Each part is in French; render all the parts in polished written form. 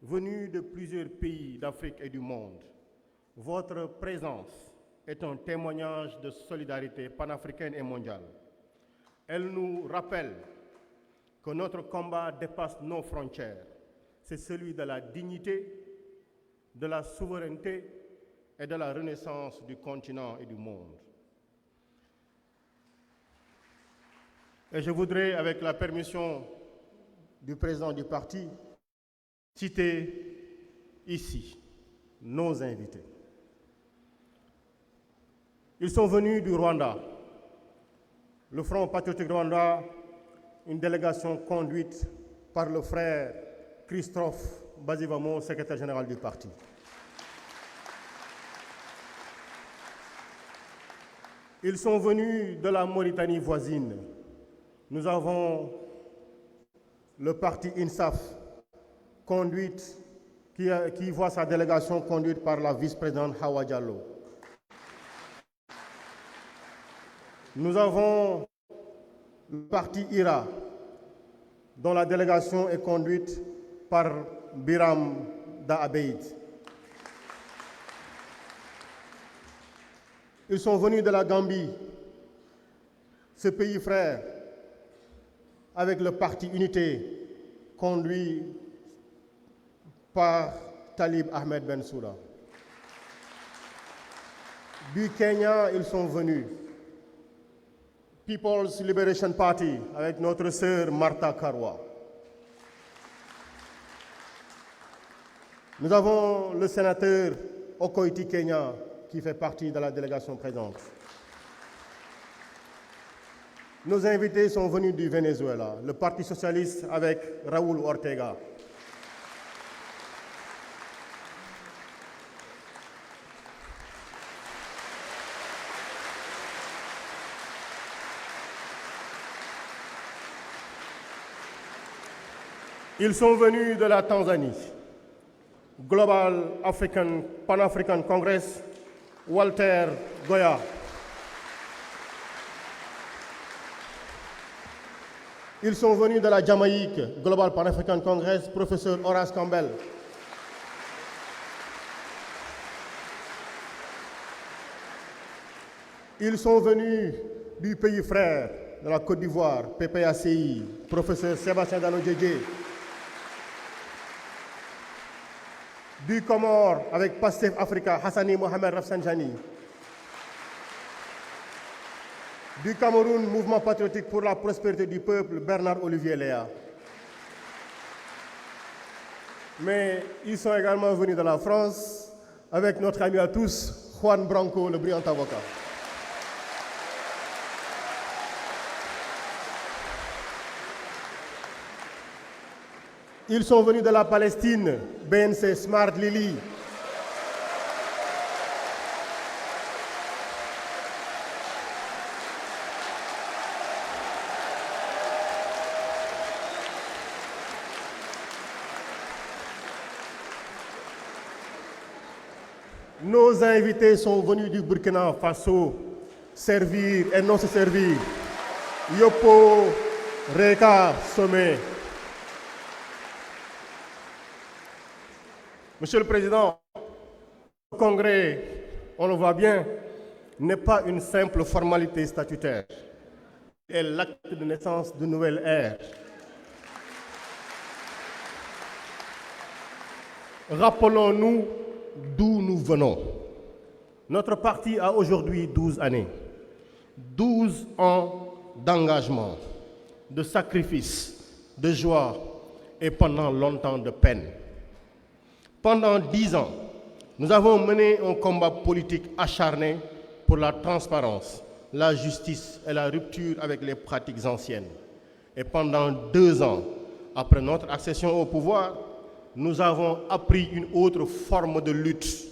Venus de plusieurs pays d'Afrique et du monde, votre présence est un témoignage de solidarité panafricaine et mondiale. Elle nous rappelle que notre combat dépasse nos frontières. C'est celui de la dignité, de la souveraineté et de la renaissance du continent et du monde. Et je voudrais, avec la permission du président du parti, citer ici nos invités. Ils sont venus du Rwanda, le Front patriotique Rwanda, une délégation conduite par le frère Christophe Bazivamo, secrétaire général du parti. Ils sont venus de la Mauritanie voisine. Nous avons le parti INSAF, qui voit sa délégation conduite par la vice-présidente Hawa Diallo. Nous avons le parti IRA, dont la délégation est conduite par Biram Da Abeid. Ils sont venus de la Gambie, ce pays frère, avec le parti Unité, conduit par Talib Ahmed Bensouda. Du Kenya, ils sont venus. People's Liberation Party, avec notre sœur Martha Karwa. Nous avons le sénateur Okoiti Kenya, qui fait partie de la délégation présente. Nos invités sont venus du Venezuela, le Parti socialiste avec Raúl Ortega. Ils sont venus de la Tanzanie, Global Pan-African Congress, Walter Goya. Ils sont venus de la Jamaïque, Global Pan-African Congress, professeur Horace Campbell. Ils sont venus du pays frère de la Côte d'Ivoire, PPACI, professeur Sébastien Dano-Djedje. Du Comore, avec Pastef Africa, Hassani Mohamed Rafsanjani. Du Cameroun, Mouvement patriotique pour la prospérité du peuple, Bernard Olivier Léa. Mais ils sont également venus de la France, avec notre ami à tous, Juan Branco, le brillant avocat. Ils sont venus de la Palestine, BNC Smart Lily. Nos invités sont venus du Burkina Faso, servir et non se servir. Yopo Reka Sommet. Monsieur le Président, le Congrès, on le voit bien, n'est pas une simple formalité statutaire. C'est l'acte de naissance d'une nouvelle ère. Rappelons-nous d'où nous venons. Notre parti a aujourd'hui 12 années. 12 ans d'engagement, de sacrifice, de joie et pendant longtemps de peine. Pendant 10 ans, nous avons mené un combat politique acharné pour la transparence, la justice et la rupture avec les pratiques anciennes. Et pendant 2 ans, après notre accession au pouvoir, nous avons appris une autre forme de lutte,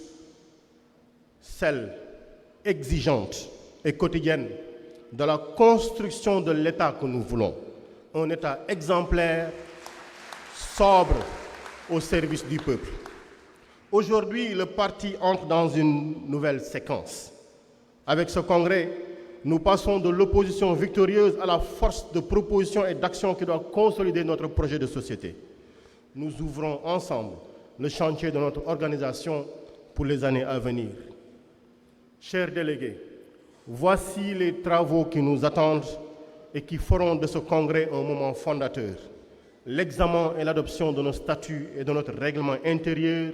celle exigeante et quotidienne de la construction de l'État que nous voulons. Un État exemplaire, sobre, au service du peuple. Aujourd'hui, le parti entre dans une nouvelle séquence. Avec ce congrès, nous passons de l'opposition victorieuse à la force de proposition et d'action qui doit consolider notre projet de société. Nous ouvrons ensemble le chantier de notre organisation pour les années à venir. Chers délégués, voici les travaux qui nous attendent et qui feront de ce congrès un moment fondateur. L'examen et l'adoption de nos statuts et de notre règlement intérieur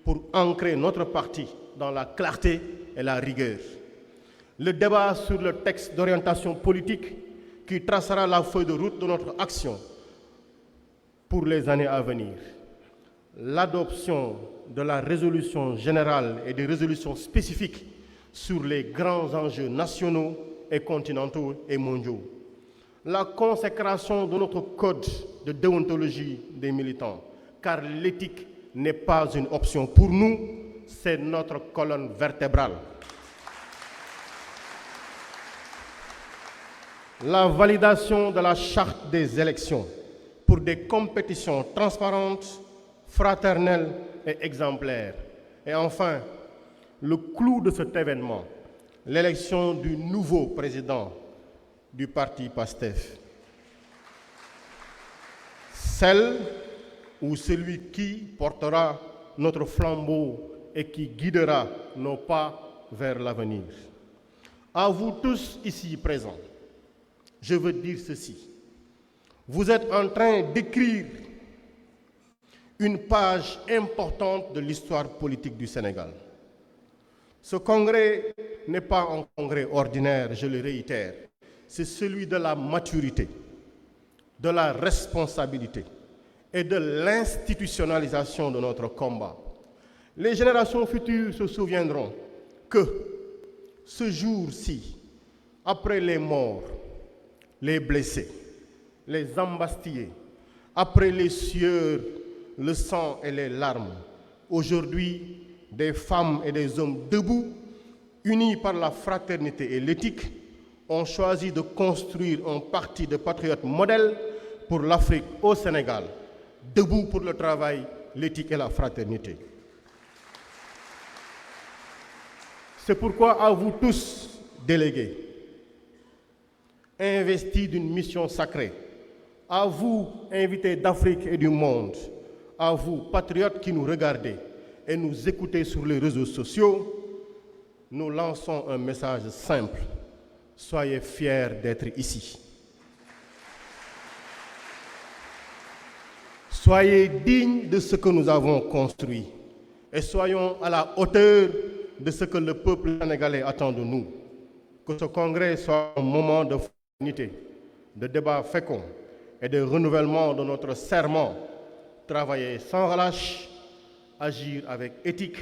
pour ancrer notre parti dans la clarté et la rigueur. Le débat sur le texte d'orientation politique qui tracera la feuille de route de notre action pour les années à venir. L'adoption de la résolution générale et des résolutions spécifiques sur les grands enjeux nationaux et continentaux et mondiaux. La consécration de notre code de déontologie des militants, car l'éthique n'est pas une option pour nous, c'est notre colonne vertébrale. La validation de la charte des élections pour des compétitions transparentes, fraternelles et exemplaires. Et enfin, le clou de cet événement, l'élection du nouveau président du parti PASTEF. Celle ou celui qui portera notre flambeau et qui guidera nos pas vers l'avenir. À vous tous ici présents, je veux dire ceci. Vous êtes en train d'écrire une page importante de l'histoire politique du Sénégal. Ce congrès n'est pas un congrès ordinaire, je le réitère. C'est celui de la maturité, de la responsabilité et de l'institutionnalisation de notre combat. Les générations futures se souviendront que ce jour-ci, après les morts, les blessés, les embastillés, après les sueurs, le sang et les larmes, aujourd'hui, des femmes et des hommes debout, unis par la fraternité et l'éthique, ont choisi de construire un parti de patriotes modèles pour l'Afrique au Sénégal, debout pour le travail, l'éthique et la fraternité. C'est pourquoi à vous tous, délégués, investis d'une mission sacrée, à vous, invités d'Afrique et du monde, à vous, patriotes qui nous regardez et nous écoutez sur les réseaux sociaux, nous lançons un message simple. Soyez fiers d'être ici. Soyez dignes de ce que nous avons construit et soyons à la hauteur de ce que le peuple sénégalais attend de nous. Que ce congrès soit un moment de fraternité, de débat fécond et de renouvellement de notre serment. Travailler sans relâche, agir avec éthique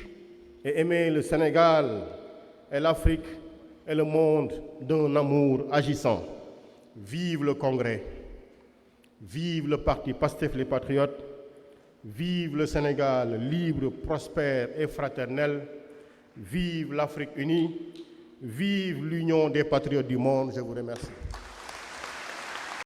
et aimer le Sénégal et l'Afrique et le monde d'un amour agissant. Vive le Congrès, vive le parti PASTEF les Patriotes, vive le Sénégal libre, prospère et fraternel, vive l'Afrique unie, vive l'Union des patriotes du monde. Je vous remercie.